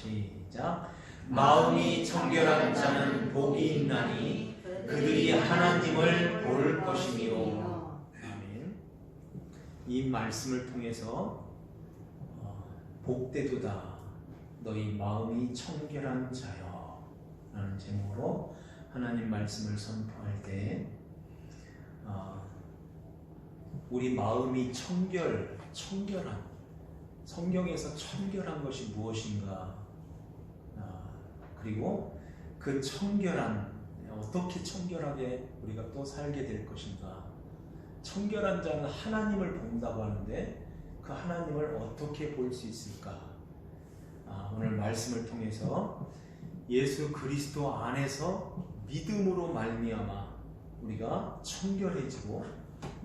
시작. 마음이 청결한 자는 복이 있나니 그들이 하나님을 볼 것이며. 아멘. 이 말씀을 통해서 복되도다 너희 마음이 청결한 자여 라는 제목으로 하나님 말씀을 선포할 때 우리 마음이 청결한 성경에서 청결한 것이 무엇인가, 그리고 그 청결한 어떻게 청결하게 우리가 또 살게 될 것인가. 청결한 자는 하나님을 본다고 하는데 그 하나님을 어떻게 볼 수 있을까? 오늘 말씀을 통해서 예수 그리스도 안에서 믿음으로 말미암아 우리가 청결해지고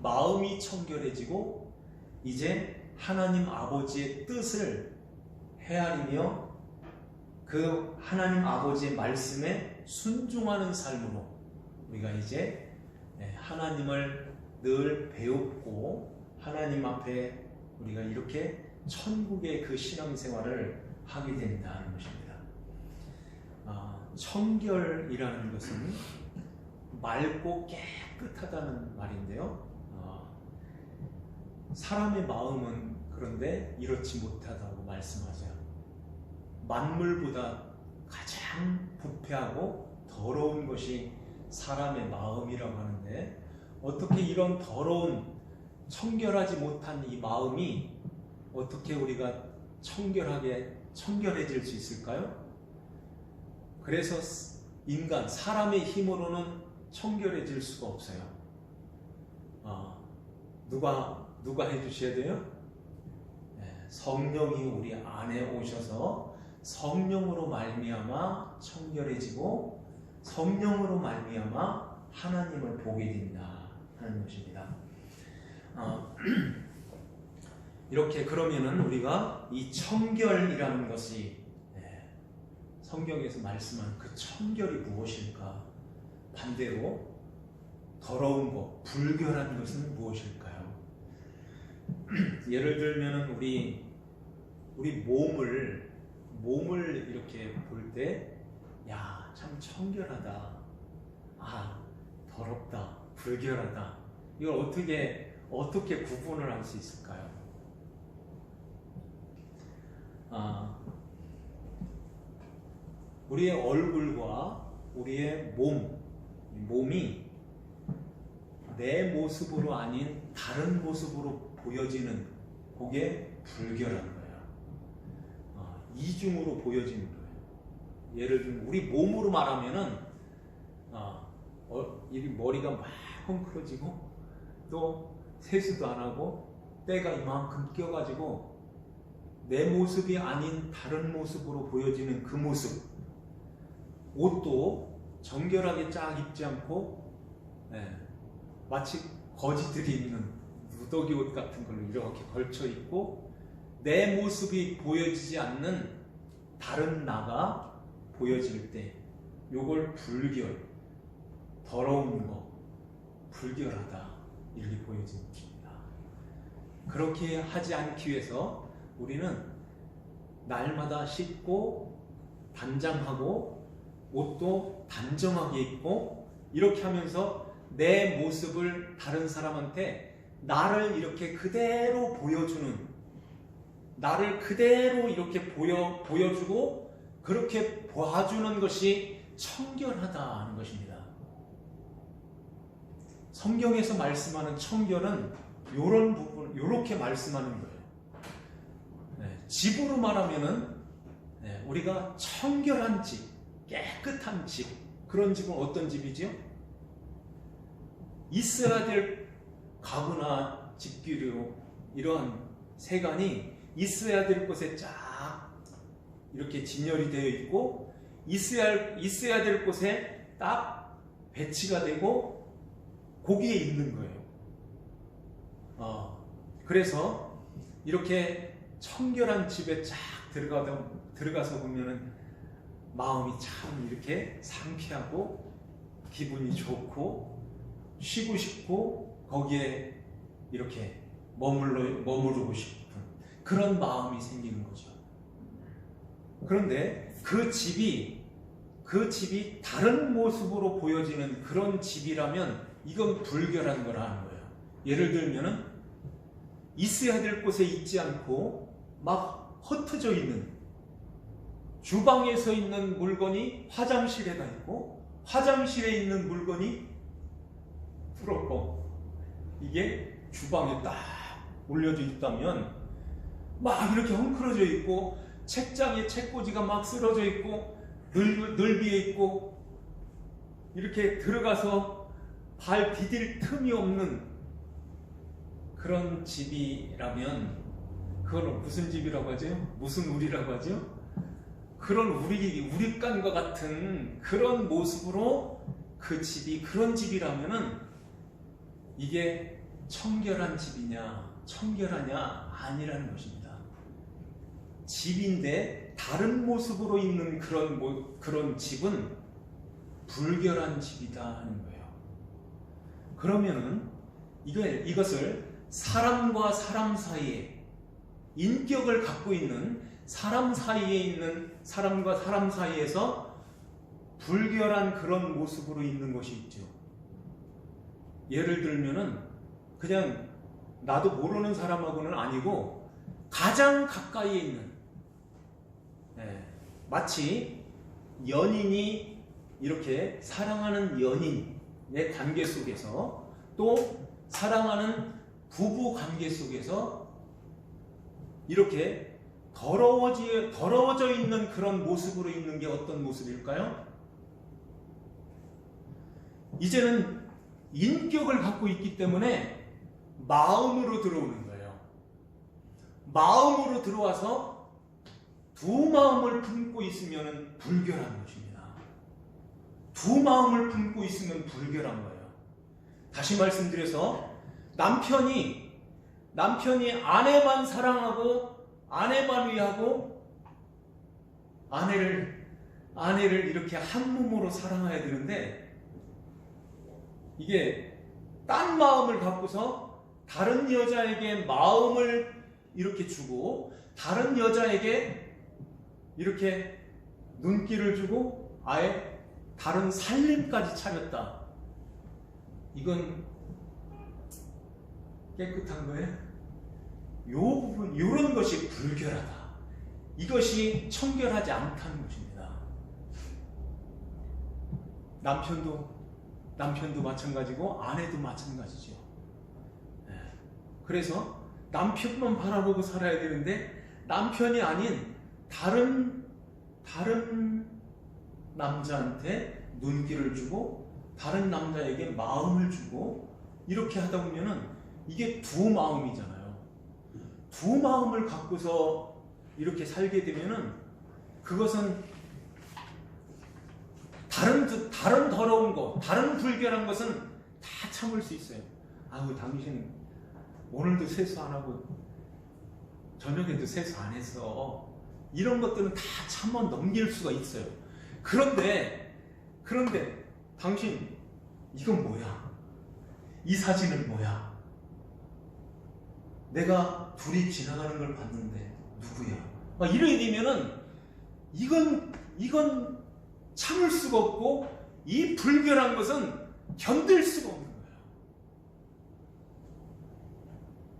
마음이 청결해지고 이제 하나님 아버지의 뜻을 헤아리며 그 하나님 아버지의 말씀에 순종하는 삶으로 우리가 이제 하나님을 늘 배웠고 하나님 앞에 우리가 이렇게 천국의 그 신앙생활을 하게 된다는 것입니다. 청결이라는 것은 맑고 깨끗하다는 말인데요. 사람의 마음은 그런데 이렇지 못하다고 말씀하세요. 만물보다 가장 부패하고 더러운 것이 사람의 마음이라고 하는데 어떻게 이런 더러운 청결하지 못한 이 마음이 어떻게 우리가 청결해질 수 있을까요? 그래서 사람의 힘으로는 청결해질 수가 없어요. 누가 해주셔야 돼요? 성령이 우리 안에 오셔서 성령으로 말미암아 청결해지고 성령으로 말미암아 하나님을 보게 된다 하는 것입니다. 이렇게 그러면은 우리가 이 청결이라는 것이 성경에서 말씀한 그 청결이 무엇일까? 반대로 더러운 것, 불결한 것은 무엇일까요? 예를 들면은 우리 몸을 이렇게 볼 때 야, 참 청결하다. 더럽다. 불결하다. 이걸 어떻게 구분을 할 수 있을까요? 우리의 얼굴과 우리의 몸이 내 모습으로 아닌 다른 모습으로 보여지는 그게 불결한 거예요. 이중으로 보여지는 거예요. 예를 들면 우리 몸으로 말하면은 이 머리가 막 헝클어지고 또 세수도 안 하고 때가 이만큼 껴가지고 내 모습이 아닌 다른 모습으로 보여지는 그 모습. 옷도 정결하게 쫙 입지 않고 마치 거지들이 입는 누더기 옷 같은 걸로 이렇게 걸쳐 입고 내 모습이 보여지지 않는 다른 나가 보여질 때 요걸 불결, 더러운 거, 불결하다 이렇게 보여지는 것입니다. 그렇게 하지 않기 위해서 우리는 날마다 씻고 단장하고 옷도 단정하게 입고 이렇게 하면서 내 모습을 다른 사람한테 나를 이렇게 그대로 보여주는, 나를 그대로 이렇게 보여주고 그렇게 봐주는 것이 청결하다 하는 것입니다. 성경에서 말씀하는 청결은 이런 부분, 이렇게 말씀하는 거예요. 집으로 말하면은 우리가 청결한 집, 깨끗한 집, 그런 집은 어떤 집이지요? 있어야 될 가구나 집기류 이러한 세간이 있어야 될 곳에 쫙 이렇게 진열이 되어 있고 있어야 될 곳에 딱 배치가 되고 거기에 있는 거예요. 그래서 이렇게 청결한 집에 쫙 들어가서 보면은 마음이 참 이렇게 상쾌하고 기분이 좋고 쉬고 싶고 거기에 이렇게 머무르고 싶은 그런 마음이 생기는 거죠. 그런데 그 집이 다른 모습으로 보여지는 그런 집이라면 이건 불결한 거라는 거예요. 예를 들면은 있어야 될 곳에 있지 않고 막 흩어져 있는, 주방에서 있는 물건이 화장실에가 있고 화장실에 있는 물건이 부럽고, 이게 주방에 딱 올려져 있다면 막 이렇게 헝클어져 있고, 책장에 책꽂이가 막 쓰러져 있고 널비에 있고, 이렇게 들어가서 발 디딜 틈이 없는 그런 집이라면 그건 무슨 집이라고 하죠? 무슨 우리라고 하죠? 그런 우리간과 같은 그런 모습으로 그 집이 그런 집이라면은 이게 청결한 집이냐 청결하냐 아니라는 것입니다. 집인데 다른 모습으로 있는 그런 집은 불결한 집이다 하는 거예요. 그러면은 이것을 사람과 사람 사이에, 인격을 갖고 있는 사람과 사람 사이에서 불결한 그런 모습으로 있는 것이 있죠. 예를 들면은 그냥 나도 모르는 사람하고는 아니고 가장 가까이에 있는, 마치 연인이 이렇게 사랑하는 연인의 관계 속에서, 또 사랑하는 부부 관계 속에서 이렇게 더러워져 있는 그런 모습으로 있는 게 어떤 모습일까요? 이제는 인격을 갖고 있기 때문에 마음으로 들어오는 거예요. 마음으로 들어와서 두 마음을 품고 있으면 불결한 것입니다. 두 마음을 품고 있으면 불결한 거예요. 다시 말씀드려서 남편이 아내만 사랑하고 아내만 위하고 아내를 이렇게 한 몸으로 사랑해야 되는데, 이게 딴 마음을 갖고서 다른 여자에게 마음을 이렇게 주고 다른 여자에게 이렇게 눈길을 주고 아예 다른 살림까지 차렸다. 이건 깨끗한 거예요? 이런 것이 불결하다. 이것이 청결하지 않다는 것입니다. 남편도 마찬가지고 아내도 마찬가지죠. 그래서 남편만 바라보고 살아야 되는데 남편이 아닌 다른 남자한테 눈길을 주고 다른 남자에게 마음을 주고 이렇게 하다 보면은 이게 두 마음이잖아요. 두 마음을 갖고서 이렇게 살게 되면은 그것은 다른 더러운 거, 다른 불결한 것은 다 참을 수 있어요. 아우, 당신 오늘도 세수 안 하고 저녁에도 세수 안 했어. 이런 것들은 다 참아 넘길 수가 있어요. 그런데 당신 이건 뭐야? 이 사진은 뭐야? 내가 둘이 지나가는 걸 봤는데 누구야? 막 이러게 되면은 이건 참을 수가 없고 이 불결한 것은 견딜 수가 없는 거예요.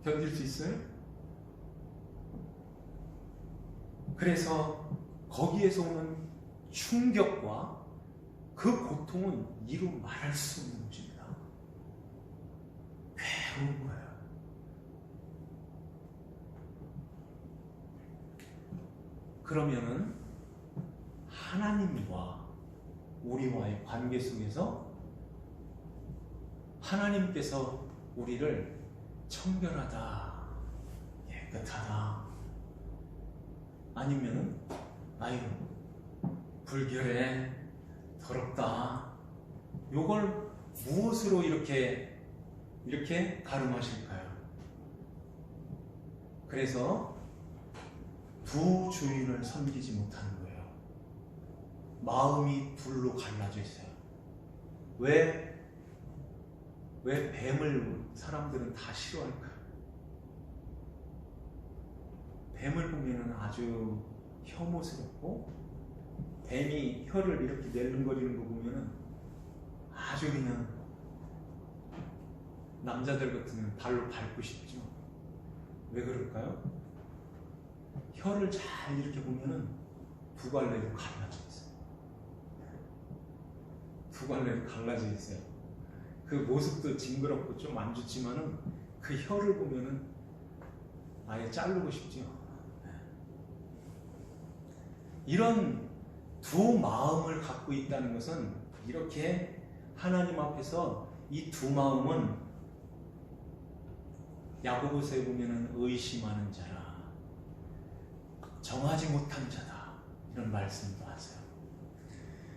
견딜 수 있어요? 그래서 거기에서 오는 충격과 그 고통은 이루 말할 수 없는 것입니다. 괴로운 거예요. 그러면은 하나님과 우리와의 관계 속에서 하나님께서 우리를 청결하다, 깨끗하다, 아니면은 아유 불결해, 더럽다, 요걸 무엇으로 이렇게 가름하실까요? 그래서 두 주인을 섬기지 못하는 거예요. 마음이 둘로 갈라져 있어요. 왜 뱀을 사람들은 다 싫어할까요? 뱀을 보면 아주 혐오스럽고, 뱀이 혀를 이렇게 낼름거리는 거 보면은 아주 그냥 남자들 같으면 발로 밟고 싶죠. 왜 그럴까요? 혀를 잘 이렇게 보면은 두 갈래로 갈라져 있어요. 두 갈래로 갈라져 있어요. 그 모습도 징그럽고 좀 안 좋지만은 그 혀를 보면은 아예 자르고 싶죠. 이런 두 마음을 갖고 있다는 것은, 이렇게 하나님 앞에서 이 두 마음은 야고보서에 보면은 의심하는 자라, 정하지 못한 자다, 이런 말씀도 하세요.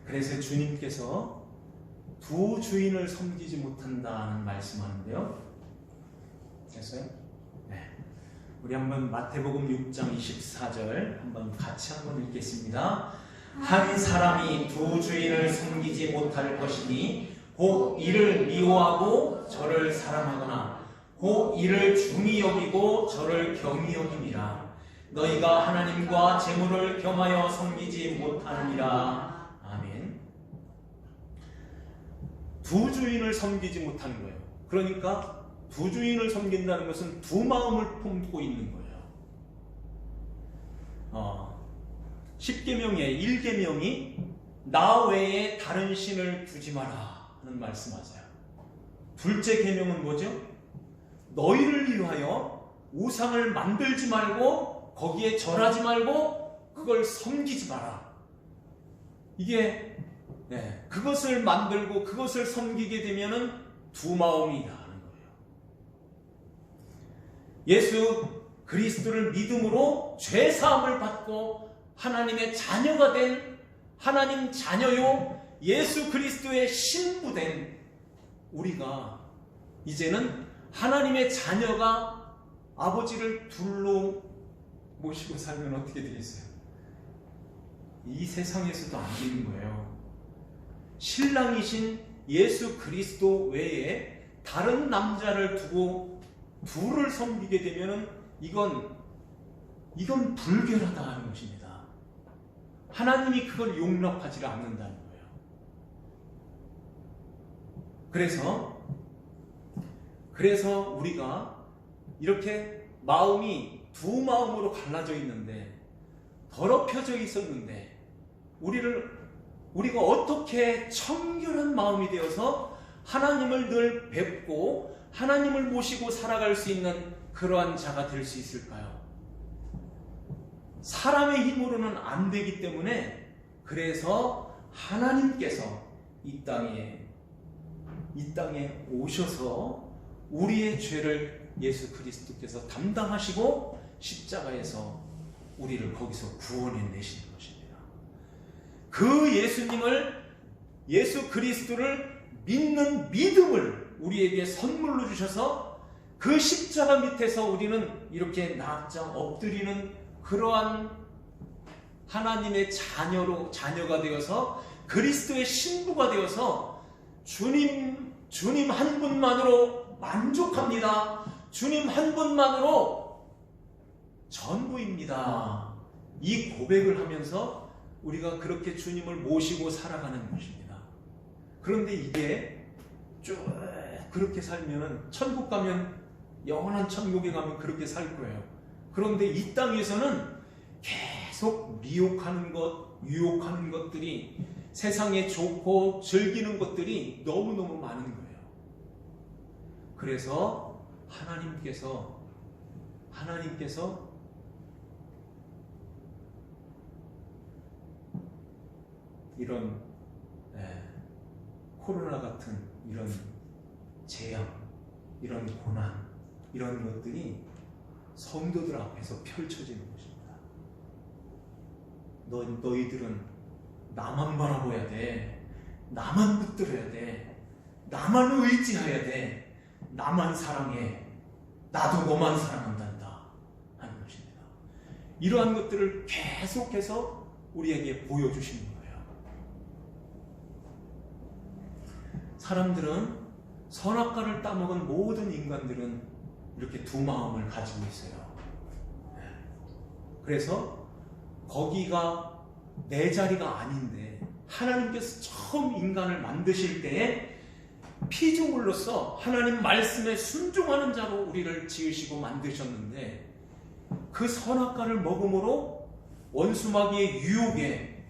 그래서 주님께서 두 주인을 섬기지 못한다는 말씀하는데요. 됐어요? 네. 우리 한번 마태복음 6장 24절 한번 같이 한번 읽겠습니다. 한 사람이 두 주인을 섬기지 못할 것이니 혹 이를 미워하고 저를 사랑하거나 혹 이를 중히 여기고 저를 경히 여김이라. 너희가 하나님과 재물을 겸하여 섬기지 못하느니라. 아멘. 두 주인을 섬기지 못하는 거예요. 그러니까 두 주인을 섬긴다는 것은 두 마음을 품고 있는 거예요. 10계명의 1계명이 나 외에 다른 신을 두지 마라 하는 말씀하세요. 둘째 계명은 뭐죠? 너희를 위하여 우상을 만들지 말고 거기에 절하지 말고 그걸 섬기지 마라. 이게 그것을 만들고 그것을 섬기게 되면은 두 마음이 나는 거예요. 예수 그리스도를 믿음으로 죄 사함을 받고 하나님의 자녀가 된, 하나님 자녀요 예수 그리스도의 신부된 우리가 이제는 하나님의 자녀가 아버지를 둘로 모시고 살면 어떻게 되겠어요? 이 세상에서도 안 되는 거예요. 신랑이신 예수 그리스도 외에 다른 남자를 두고 둘을 섬기게 되면은 이건 불결하다 하는 것입니다. 하나님이 그걸 용납하지 않는다는 거예요. 그래서 우리가 이렇게 마음이 두 마음으로 갈라져 있는데, 더럽혀져 있었는데, 우리가 어떻게 청결한 마음이 되어서 하나님을 늘 뵙고 하나님을 모시고 살아갈 수 있는 그러한 자가 될 수 있을까요? 사람의 힘으로는 안 되기 때문에, 그래서 하나님께서 이 땅에 오셔서 우리의 죄를 예수 그리스도께서 담당하시고 십자가에서 우리를 거기서 구원해 내시는 것입니다. 그 예수 그리스도를 믿는 믿음을 우리에게 선물로 주셔서 그 십자가 밑에서 우리는 이렇게 납작 엎드리는 그러한 하나님의 자녀가 되어서 그리스도의 신부가 되어서 주님 한 분만으로 만족합니다. 주님 한 분만으로 전부입니다. 이 고백을 하면서 우리가 그렇게 주님을 모시고 살아가는 것입니다. 그런데 이게 쭉 그렇게 살면은 천국 가면, 영원한 천국에 가면 그렇게 살 거예요. 그런데 이 땅에서는 계속 미혹하는 것, 유혹하는 것들이, 세상에 좋고 즐기는 것들이 너무너무 많은 거예요. 그래서 하나님께서 이런 코로나 같은 이런 재앙, 이런 고난, 이런 것들이 성도들 앞에서 펼쳐지는 것입니다. 너희들은 나만 바라봐야 돼. 나만 붙들어야 돼. 나만 의지해야 돼. 나만 사랑해. 나도 너만 사랑한단다 하는 것입니다. 이러한 것들을 계속해서 우리에게 보여주시는 거예요. 사람들은, 선악과를 따먹은 모든 인간들은 이렇게 두 마음을 가지고 있어요. 그래서 거기가 내 자리가 아닌데 하나님께서 처음 인간을 만드실 때에 피조물로서 하나님 말씀에 순종하는 자로 우리를 지으시고 만드셨는데 그 선악과를 먹음으로 원수마귀의 유혹에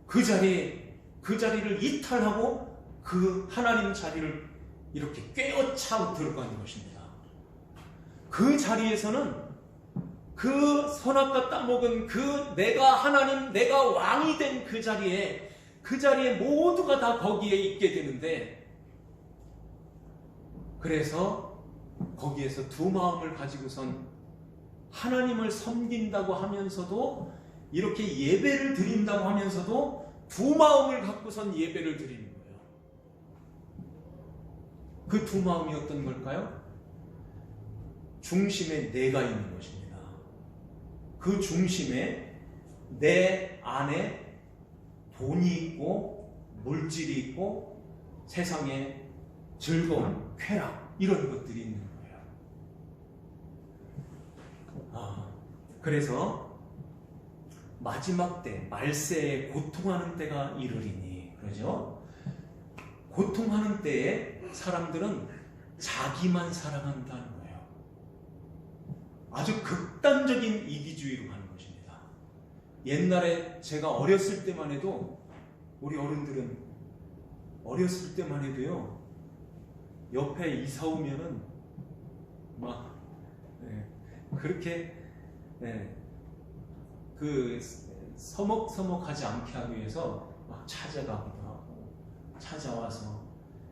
그 자리를 이탈하고 그 하나님 자리를 이렇게 꿰어차 들어가는 것입니다. 그 자리에서는 그 선악과 따먹은 그 내가 하나님, 내가 왕이 된 그 자리에 모두가 다 거기에 있게 되는데, 그래서 거기에서 두 마음을 가지고선 하나님을 섬긴다고 하면서도 이렇게 예배를 드린다고 하면서도 두 마음을 갖고선 예배를 드리는 거예요. 그 두 마음이 어떤 걸까요? 중심에 내가 있는 것입니다. 그 중심에 내 안에 돈이 있고 물질이 있고 세상에 즐거움, 쾌락 이런 것들이 있는 거예요. 그래서 마지막 때 말세에 고통하는 때가 이르리니, 그러죠? 고통하는 때에 사람들은 자기만 사랑한다는 거예요. 아주 극단적인 이기주의로 가는 것입니다. 옛날에 제가 어렸을 때만 해도, 우리 어른들은 어렸을 때만 해도요, 옆에 이사 오면은 막 그렇게 그 서먹서먹하지 않게 하기 위해서 막 찾아가기도 하고 찾아와서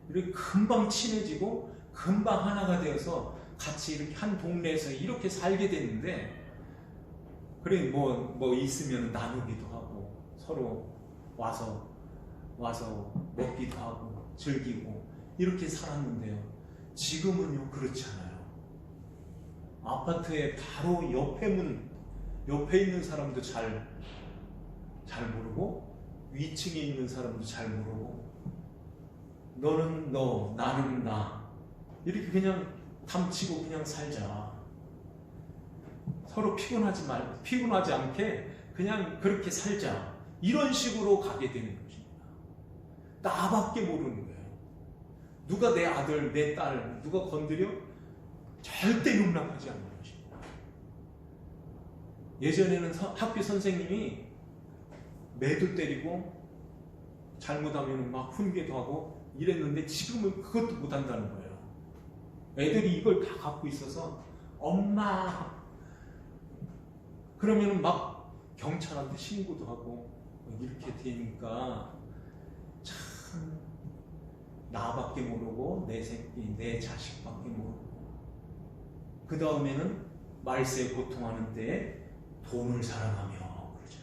이렇게 금방 친해지고 금방 하나가 되어서 같이 이렇게 한 동네에서 이렇게 살게 됐는데, 그래 뭐 있으면 나누기도 하고 서로 와서 먹기도 하고 즐기고 이렇게 살았는데요. 지금은요 그렇지 않아요. 아파트의 바로 옆에 있는 사람도 잘 모르고 위층에 있는 사람도 잘 모르고 너는 너, 나는 나 이렇게 그냥 담치고 그냥 살자. 서로 피곤하지 않게 그냥 그렇게 살자. 이런 식으로 가게 되는 것입니다. 나밖에 모르는 거예요. 누가 내 아들, 내 딸, 누가 건드려? 절대 용납하지 않는 것입니다. 예전에는 학교 선생님이 매도 때리고 잘못하면 막 훈계도 하고 이랬는데 지금은 그것도 못한다는 거예요. 애들이 이걸 다 갖고 있어서 엄마 그러면 막 경찰한테 신고도 하고 이렇게 되니까 참 나밖에 모르고 내 새끼, 내 자식밖에 모르고, 그 다음에는 말세에 고통하는 때에 돈을 사랑하며 그러죠.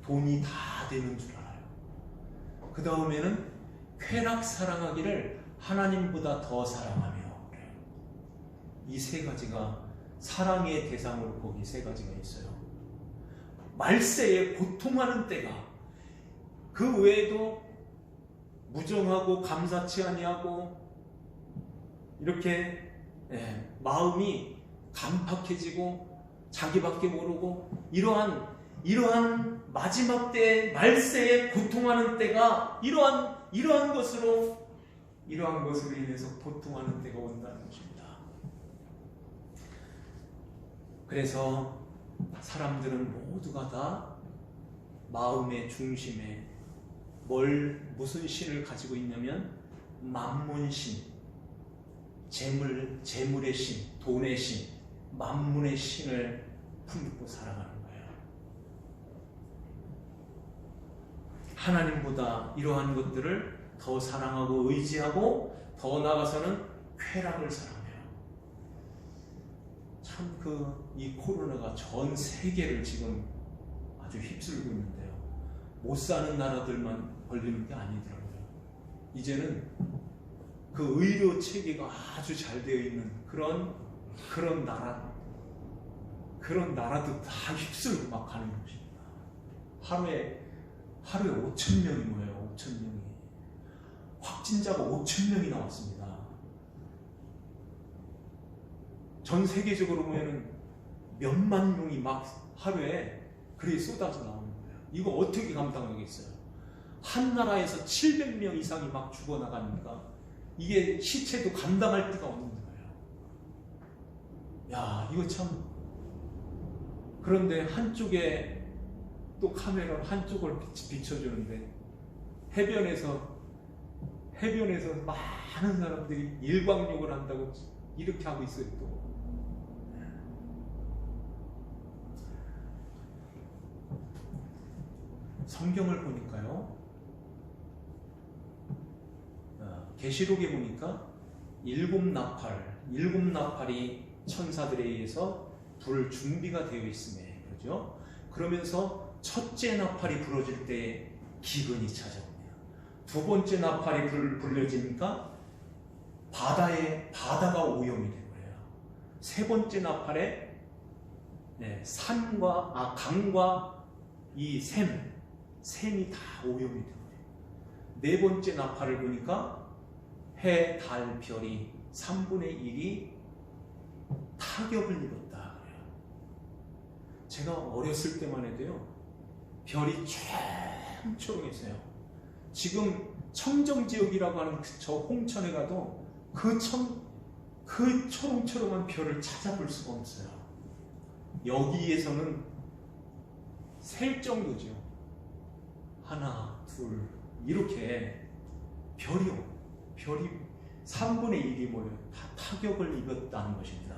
돈이 다 되는 줄 알아요. 그 다음에는 쾌락 사랑하기를 하나님보다 더 사랑하며 그래요. 이 세 가지가 사랑의 대상으로 거기 세 가지가 있어요. 말세에 고통하는 때가, 그 외에도 무정하고 감사치 아니하고 이렇게 마음이 간팍해지고 자기밖에 모르고 이러한 마지막 때 말세에 고통하는 때가 이러한 것으로 인해서 고통하는 때가 온다는 것입니다. 그래서 사람들은 모두가 다 마음의 중심에 무슨 신을 가지고 있냐면 만문신, 재물의 신, 돈의 신, 만문의 신을 품고 살아가는 거예요. 하나님보다 이러한 것들을 더 사랑하고 의지하고 더 나아가서는 쾌락을 사랑해요. 참 이 코로나가 전 세계를 지금 아주 휩쓸고 있는데요. 못 사는 나라들만 걸리는 게 아니더라고요. 이제는 그 의료 체계가 아주 잘 되어 있는 그런 나라도 다 휩쓸고 막 가는 것입니다. 하루에 5,000명이 모여요. 5,000명이. 확진자가 5,000명이 나왔습니다. 전 세계적으로 보면 몇만 명이 막 하루에 그래 쏟아져 나오는 거예요. 이거 어떻게 감당하겠어요? 한 나라에서 700명 이상이 막 죽어나가니까 이게 시체도 감당할 데가 없는 거예요. 야, 이거 참. 그런데 한쪽에 또 카메라 한쪽을 비춰주는데 해변에서 많은 사람들이 일광욕을 한다고 이렇게 하고 있어요. 또 성경을 보니까요, 계시록에 보니까 일곱 나팔이 천사들에 의해서 불 준비가 되어 있음에, 그렇죠? 그러면서 첫째 나팔이 불어질 때 기근이 찾아옵니다. 두 번째 나팔이 불려지니까 바다가 오염이 된 거예요. 세 번째 나팔에 강과 이 샘이 다 오염이 된 거예요. 네 번째 나팔을 보니까 해, 달, 별이 3분의 1이 타격을 입었다 그래요. 제가 어렸을 때만 해도요, 별이 초롱초롱했어요. 지금 청정지역이라고 하는 저 홍천에 가도 그 초롱초롱한 별을 찾아볼 수가 없어요. 여기에서는 셀 정도죠. 하나, 둘, 이렇게 별이 3분의 1이 뭐예요? 다 타격을 입었다는 것입니다.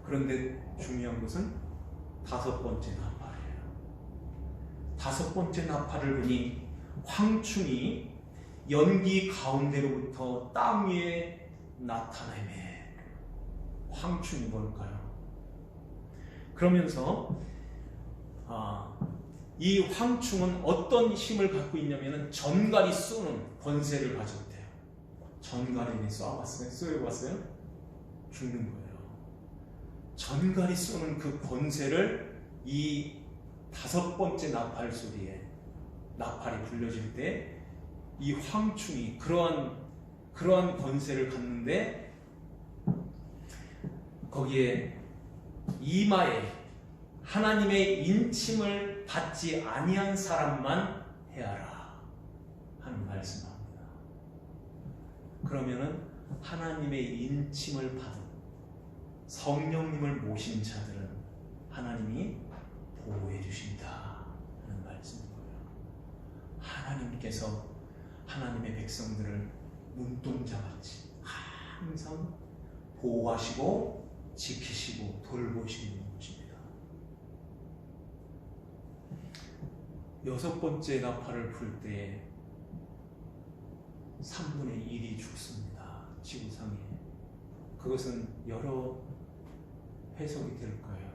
그런데 중요한 것은 다섯 번째 나팔이에요. 다섯 번째 나팔을 보니 황충이 연기 가운데로부터 땅 위에 나타나매. 황충이 뭘까요? 그러면서 이 황충은 어떤 힘을 갖고 있냐면 전갈이 쏘는 권세를 가지고 있대요. 전갈이 쏘여봤어요? 죽는 거예요. 전갈이 쏘는 그 권세를 이 다섯 번째 나팔 소리에, 나팔이 불려질 때 이 황충이 그러한 권세를 갖는데, 거기에 이마에 하나님의 인침을 받지 아니한 사람만 해하라 하는 말씀합니다. 그러면은 하나님의 인침을 받은 성령님을 모신 자들은 하나님이 보호해 주신다 하는 말씀이고요. 하나님께서 하나님의 백성들을 눈동자같이 항상 보호하시고 지키시고 돌보시는 것입니다. 여섯 번째 나팔을 불 때에 3분의 1이 죽습니다. 지구상에. 그것은 여러 해석이 될 거예요.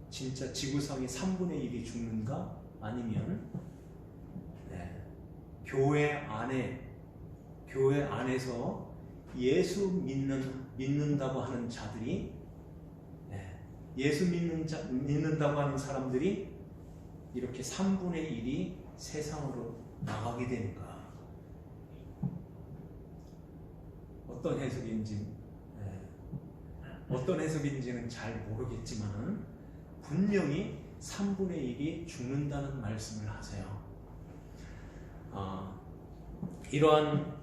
진짜 지구상에 3분의 1이 죽는가? 아니면 교회 안에서 예수 믿는다고 하는 자들이, 예수 믿는다고 하는 사람들이 이렇게 3분의 1이 세상으로 나가게 되는가? 어떤 해석인지는 잘 모르겠지만 분명히 3분의 1이 죽는다는 말씀을 하세요. 이러한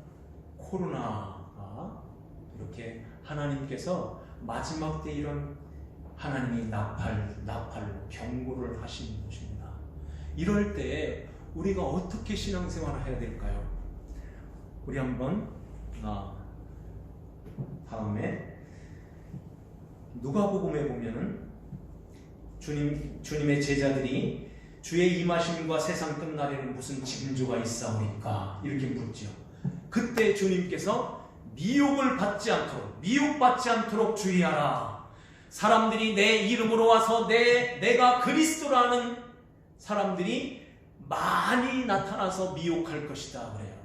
코로나가 이렇게 하나님께서 마지막 때 이런 하나님이 나팔로 경고를 하시는 것입니다. 이럴 때 우리가 어떻게 신앙생활을 해야 될까요? 우리 한번 다음에 누가복음에 보면은 주님의 제자들이 주의 임하심과 세상 끝날에는 무슨 징조가 있사오리까 이렇게 묻죠. 그때 주님께서 미혹받지 않도록 주의하라. 사람들이 내 이름으로 와서 내가 그리스도라는 사람들이 많이 나타나서 미혹할 것이다 그래요.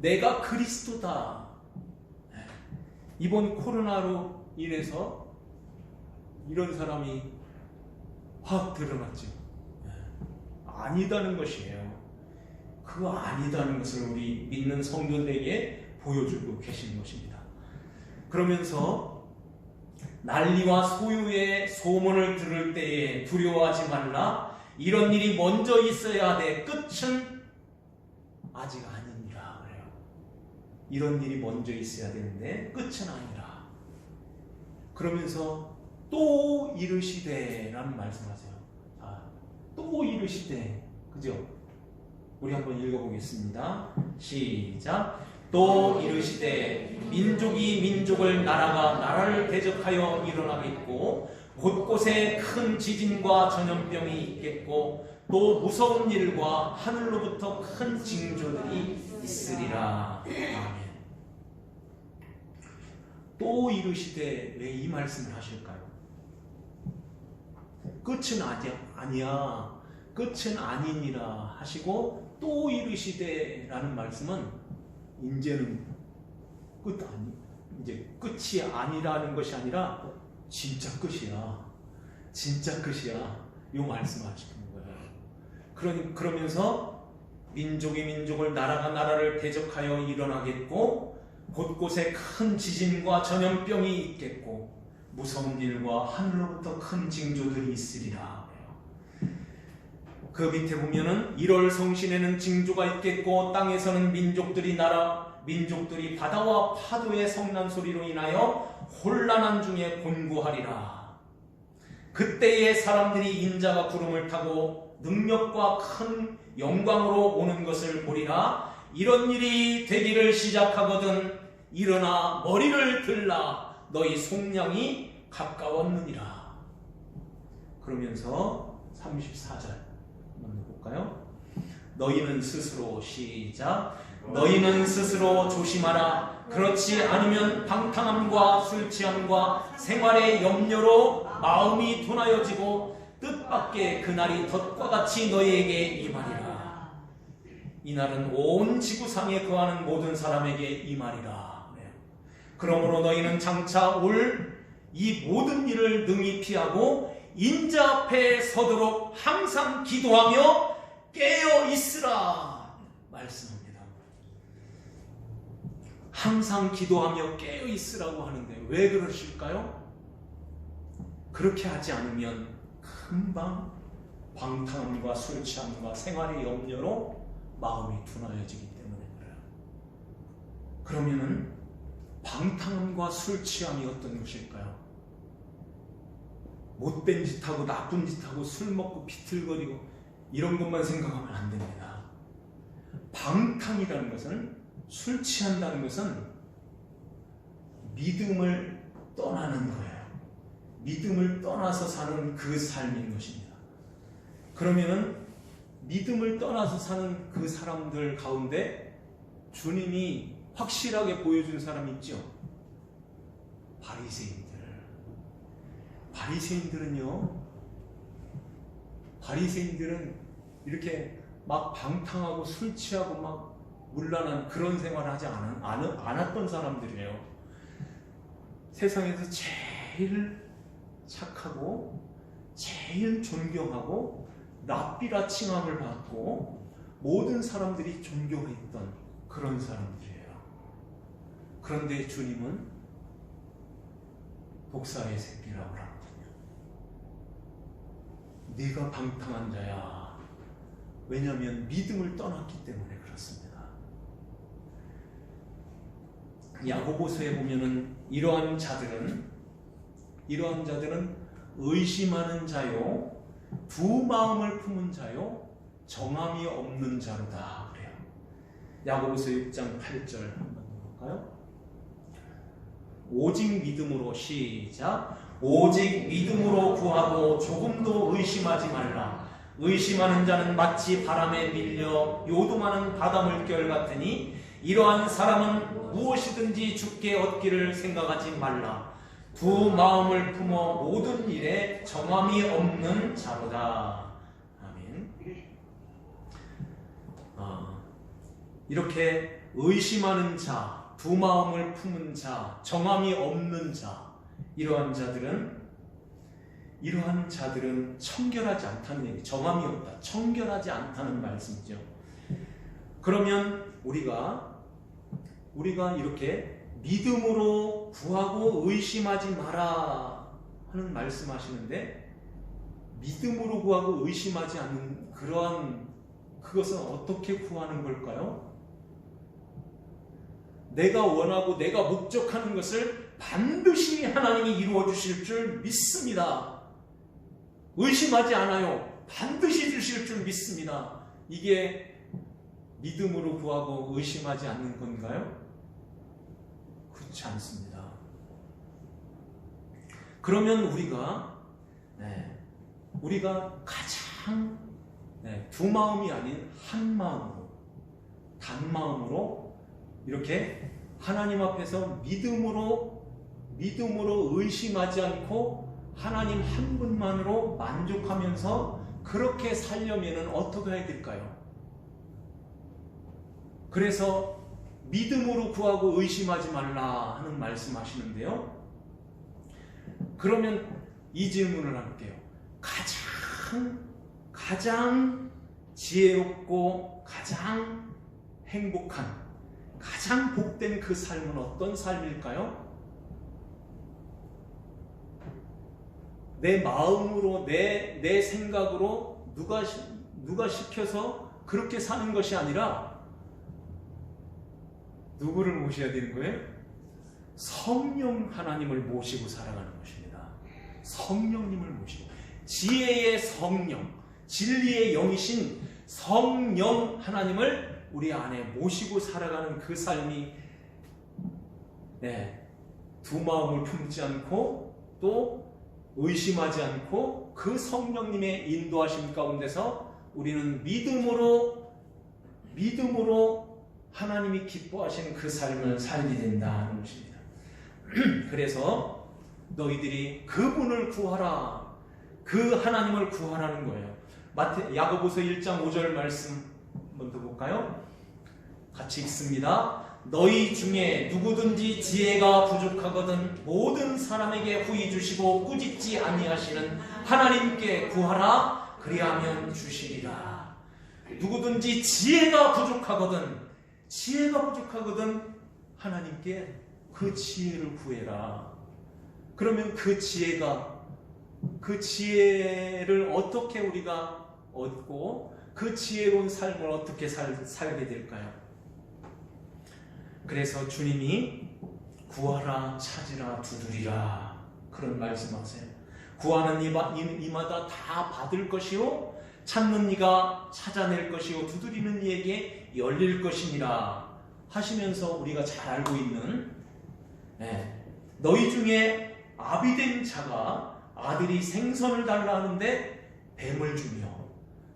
내가 그리스도다. 이번 코로나로 인해서 이런 사람이 확 드러났죠. 아니다는 것이에요. 그 아니다는 것을 우리 믿는 성도들에게 보여주고 계신 것입니다. 그러면서 난리와 소유의 소문을 들을 때에 두려워하지 말라. 이런 일이 먼저 있어야 돼. 끝은 아직 아니니라 그래요. 이런 일이 먼저 있어야 되는데 끝은 아니라. 그러면서 또 이르시되 라는 말씀하세요. 또 이르시되. 그죠? 우리 한번 읽어보겠습니다. 시작. 또 이르시되 민족이 민족을 나라가 나라를 대적하여 일어나겠고 곳곳에 큰 지진과 전염병이 있겠고 또 무서운 일과 하늘로부터 큰 징조들이 있으리라. 아멘. 또 이르시되 왜 이 말씀을 하실까요? 끝은 아니야. 끝은 아니니라 하시고 또 이르시되 라는 말씀은 이제는 이제 끝이 아니라는 것이 아니라 진짜 끝이야. 진짜 끝이야. 요 말씀하시는 거예요. 그러면서 민족이 민족을 나라가 나라를 대적하여 일어나겠고 곳곳에 큰 지진과 전염병이 있겠고 무서운 일과 하늘로부터 큰 징조들이 있으리라. 그 밑에 보면은 1월 성신에는 징조가 있겠고 땅에서는 민족들이 바다와 파도의 성난 소리로 인하여 혼란한 중에 곤고하리라. 그때에 사람들이 인자가 구름을 타고 능력과 큰 영광으로 오는 것을 보리라. 이런 일이 되기를 시작하거든 일어나 머리를 들라. 너희 속량이 가까웠느니라. 그러면서 34절 한번 볼까요? 너희는 스스로 시작. 너희는 스스로 조심하라. 그렇지 않으면 방탕함과 술 취함과 생활의 염려로 마음이 둔하여지고 뜻밖의 그날이 덫과 같이 너희에게 임하리라. 이날은 온 지구상에 거하는 모든 사람에게 임하리라. 그러므로 너희는 장차 올 이 모든 일을 능히 피하고 인자 앞에 서도록 항상 기도하며 깨어 있으라 말씀합니다. 항상 기도하며 깨어 있으라고 하는데 왜 그러실까요? 그렇게 하지 않으면 금방 방탕함과 술 취함과 생활의 염려로 마음이 둔하여지기 때문에 그래요. 그러면은 방탕함과 술 취함이 어떤 것일까요? 못된 짓하고 나쁜 짓하고 술 먹고 비틀거리고 이런 것만 생각하면 안 됩니다. 방탕이라는 것은, 술 취한다는 것은 믿음을 떠나는 거예요. 믿음을 떠나서 사는 그 삶인 것입니다. 그러면은 믿음을 떠나서 사는 그 사람들 가운데 주님이 확실하게 보여준 사람 있죠? 바리새인들. 바리새인들은 이렇게 막 방탕하고 술 취하고 막 문란한 그런 생활을 하지 않았던 사람들이에요. 세상에서 제일 착하고 제일 존경하고 랍비라 칭함을 받고 모든 사람들이 존경했던 그런 사람들이에요. 그런데 주님은 독사의 새끼라고 합니다. 네가 방탕한 자야. 왜냐하면 믿음을 떠났기 때문에 그렇습니다. 야고보서에 보면은 이러한 자들은 의심하는 자요, 두 마음을 품은 자요, 정함이 없는 자로다 그래요. 야고보서 6장 8절 한번 볼까요? 오직 믿음으로 시작. 오직 믿음으로 구하고 조금도 의심하지 말라. 의심하는 자는 마치 바람에 밀려 요동하는 바다 물결 같으니 이러한 사람은 무엇이든지 죽게 얻기를 생각하지 말라. 두 마음을 품어 모든 일에 정함이 없는 자로다. 아멘. 이렇게 의심하는 자, 두 마음을 품은 자, 정함이 없는 자, 이러한 자들은 청결하지 않다는 얘기. 정함이 없다, 청결하지 않다는 말씀이죠. 그러면 우리가 이렇게 믿음으로 구하고 의심하지 마라 하는 말씀하시는데, 믿음으로 구하고 의심하지 않는 그것은 어떻게 구하는 걸까요? 내가 원하고 내가 목적하는 것을 반드시 하나님이 이루어 주실 줄 믿습니다. 의심하지 않아요. 반드시 주실 줄 믿습니다. 이게 믿음으로 구하고 의심하지 않는 건가요? 그렇지 않습니다. 그러면 우리가 가장 두 마음이 아닌 한 마음으로, 단마음으로 이렇게 하나님 앞에서 믿음으로 의심하지 않고 하나님 한 분만으로 만족하면서 그렇게 살려면 어떻게 해야 될까요? 그래서 믿음으로 구하고 의심하지 말라 하는 말씀하시는데요. 그러면 이 질문을 할게요. 가장 지혜롭고 가장 행복한, 가장 복된 그 삶은 어떤 삶일까요? 내 마음으로, 내 생각으로 누가 시켜서 그렇게 사는 것이 아니라 누구를 모셔야 되는 거예요? 성령 하나님을 모시고 살아가는 것입니다. 성령님을 모시고, 지혜의 성령, 진리의 영이신 성령 하나님을 우리 안에 모시고 살아가는 그 삶이 두 마음을 품지 않고 또 의심하지 않고 그 성령님의 인도하심 가운데서 우리는 믿음으로 하나님이 기뻐하시는 그 삶을 살게 된다는 것입니다. 그래서 너희들이 그분을 구하라, 그 하나님을 구하라는 거예요. 야고보서 1장 5절 말씀 먼저 볼까요? 같이 읽습니다. 너희 중에 누구든지 지혜가 부족하거든 모든 사람에게 후히 주시고 꾸짖지 아니하시는 하나님께 구하라, 그리하면 주시리라. 누구든지 지혜가 부족하거든 하나님께 그 지혜를 구해라. 그러면 그 지혜를 어떻게 우리가 얻고 그 지혜로운 삶을 어떻게 살게 될까요? 그래서 주님이 구하라, 찾으라, 두드리라 그런 말씀하세요. 구하는 이마다 다 받을 것이요, 찾는 이가 찾아낼 것이요, 두드리는 이에게 열릴 것이니라 하시면서 우리가 잘 알고 있는 너희 중에 아비된 자가 아들이 생선을 달라 하는데 뱀을 주며,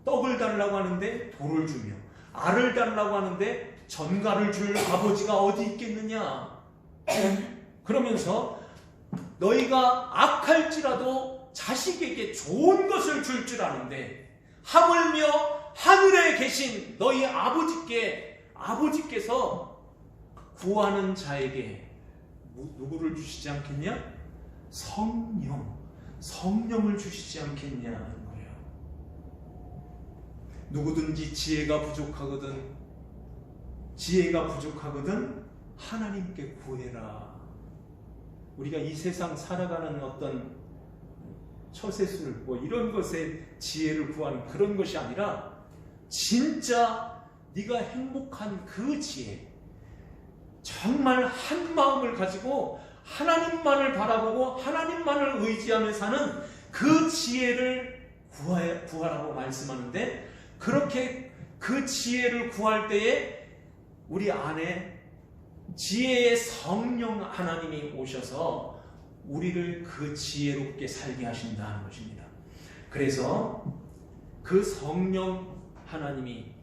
떡을 달라고 하는데 돌을 주며, 알을 달라고 하는데 전갈을 줄 아버지가 어디 있겠느냐. 그러면서 너희가 악할지라도 자식에게 좋은 것을 줄 줄 아는데 하물며 하늘에 계신 너희 아버지께서 구하는 자에게 누구를 주시지 않겠냐? 성령을 주시지 않겠냐는 거예요. 누구든지 지혜가 부족하거든 하나님께 구해라. 우리가 이 세상 살아가는 어떤 처세술 이런 것에 지혜를 구하는 그런 것이 아니라 진짜 네가 행복한 그 지혜, 정말 한 마음을 가지고 하나님만을 바라보고 하나님만을 의지하며 사는 그 지혜를 구하라고 말씀하는데, 그렇게 그 지혜를 구할 때에 우리 안에 지혜의 성령 하나님이 오셔서 우리를 그 지혜롭게 살게 하신다는 것입니다. 그래서 그 성령 하나님이,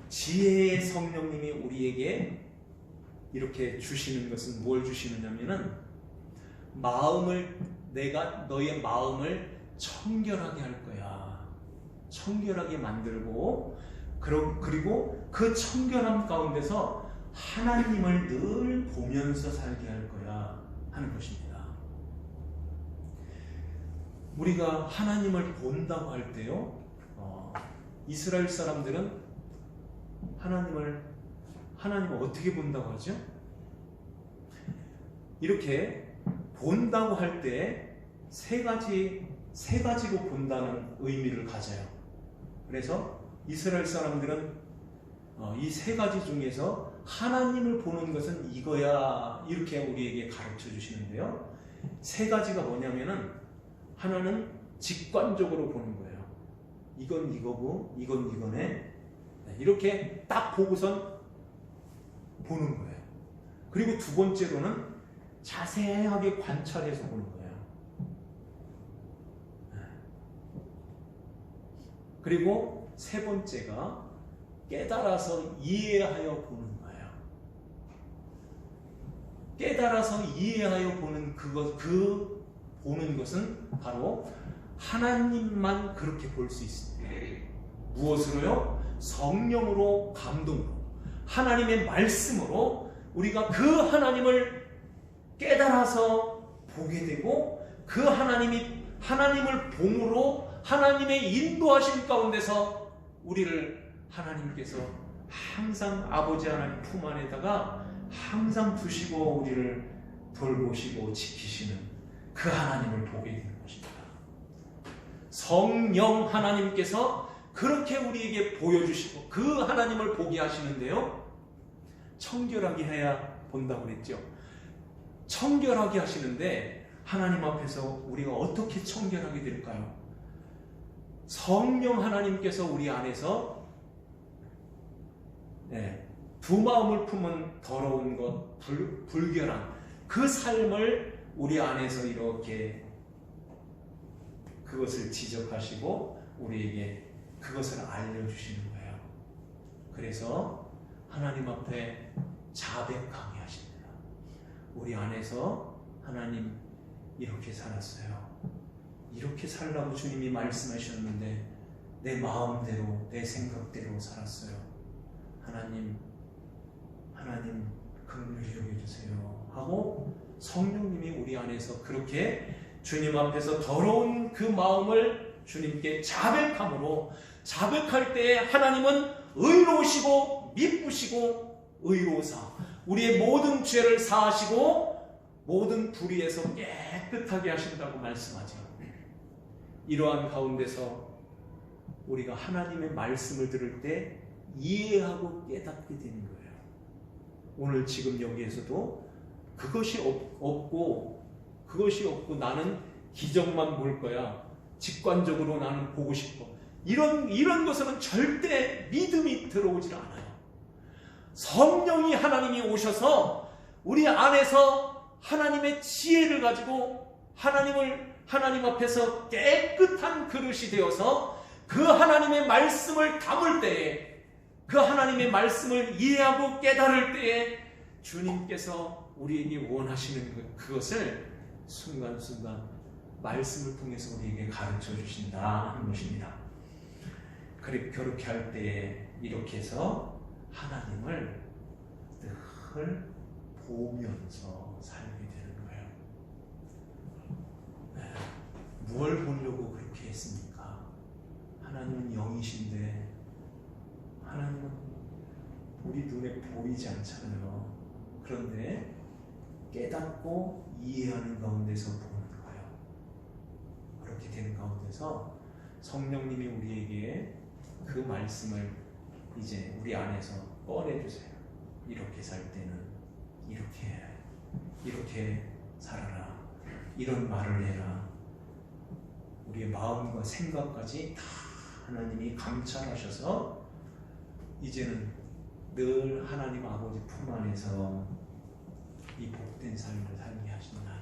지혜의 성령님이 우리에게 이렇게 주시는 것은 뭘 주시느냐면은 너의 마음을 청결하게 할 거야. 청결하게 만들고, 그리고 그 청결함 가운데서 하나님을 늘 보면서 살게 할 거야 하는 것입니다. 우리가 하나님을 본다고 할 때요, 이스라엘 사람들은 하나님을 어떻게 본다고 하죠? 이렇게 본다고 할 때 세 가지 세 가지로 본다는 의미를 가져요. 그래서 이스라엘 사람들은 이 세 가지 중에서 하나님을 보는 것은 이거야, 이렇게 우리에게 가르쳐 주시는데요. 세 가지가 뭐냐면은, 하나는 직관적으로 보는 거예요. 이건 이거고 이건 이거네, 이렇게 딱 보고선 보는 거예요. 그리고 두 번째로는 자세하게 관찰해서 보는 거예요. 그리고 세 번째가 깨달아서 이해하여 보는 거예요. 깨달아서 이해하여 보는 그 보는 것은 바로 하나님만 그렇게 볼 수 있습니다. 무엇으로요? 성령으로, 감동으로, 하나님의 말씀으로 우리가 그 하나님을 깨달아서 보게 되고, 그 하나님을 봄으로 하나님의 인도하심 가운데서 우리를 하나님께서 항상 아버지 하나님 품 안에다가 항상 두시고 우리를 돌보시고 지키시는 그 하나님을 보게 되는 것입니다. 성령 하나님께서 그렇게 우리에게 보여주시고 그 하나님을 보게 하시는데요, 청결하게 해야 본다고 그랬죠. 청결하게 하시는데 하나님 앞에서 우리가 어떻게 청결하게 될까요? 성령 하나님께서 우리 안에서 두 마음을 품은 더러운 것, 불결한 그 삶을 우리 안에서 이렇게 그것을 지적하시고 우리에게 그것을 알려주시는 거예요. 그래서 하나님 앞에 자백하게 하십니다. 우리 안에서 하나님 이렇게 살았어요. 이렇게 살라고 주님이 말씀하셨는데 내 마음대로, 내 생각대로 살았어요. 하나님 긍휼히 여겨주세요 하고 성령님이 우리 안에서 그렇게 주님 앞에서 더러운 그 마음을 주님께 자백함으로, 자백할 때에 하나님은 의로우시고 미쁘시고 의로우사 우리의 모든 죄를 사하시고 모든 불의에서 깨끗하게 하신다고 말씀하죠. 이러한 가운데서 우리가 하나님의 말씀을 들을 때 이해하고 깨닫게 되는 거예요. 오늘 지금 여기에서도 그것이 없고 나는 기적만 볼 거야, 직관적으로 나는 보고 싶어, 이런 것은 절대 믿음이 들어오질 않아요. 성령이 하나님이 오셔서 우리 안에서 하나님의 지혜를 가지고 하나님 앞에서 깨끗한 그릇이 되어서 그 하나님의 말씀을 담을 때에, 그 하나님의 말씀을 이해하고 깨달을 때에 주님께서 우리에게 원하시는 그것을 순간순간 말씀을 통해서 우리에게 가르쳐 주신다 하는 것입니다. 그렇게 할 때에 이렇게 해서 하나님을 늘 보면서 살게 되는 거예요. 무엇을 보려고 그렇게 했습니까? 하나님은 영이신데 하나님은 우리 눈에 보이지 않잖아요. 그런데 깨닫고 이해하는 가운데서 보는 거예요. 그렇게 되는 가운데서 성령님이 우리에게 그 말씀을 이제 우리 안에서 꺼내주세요. 이렇게 살 때는 이렇게 살아라, 이런 말을 해라. 우리의 마음과 생각까지 다 하나님이 감찰하셔서 이제는 늘 하나님 아버지 품 안에서 이 복된 삶을 살게 하신다.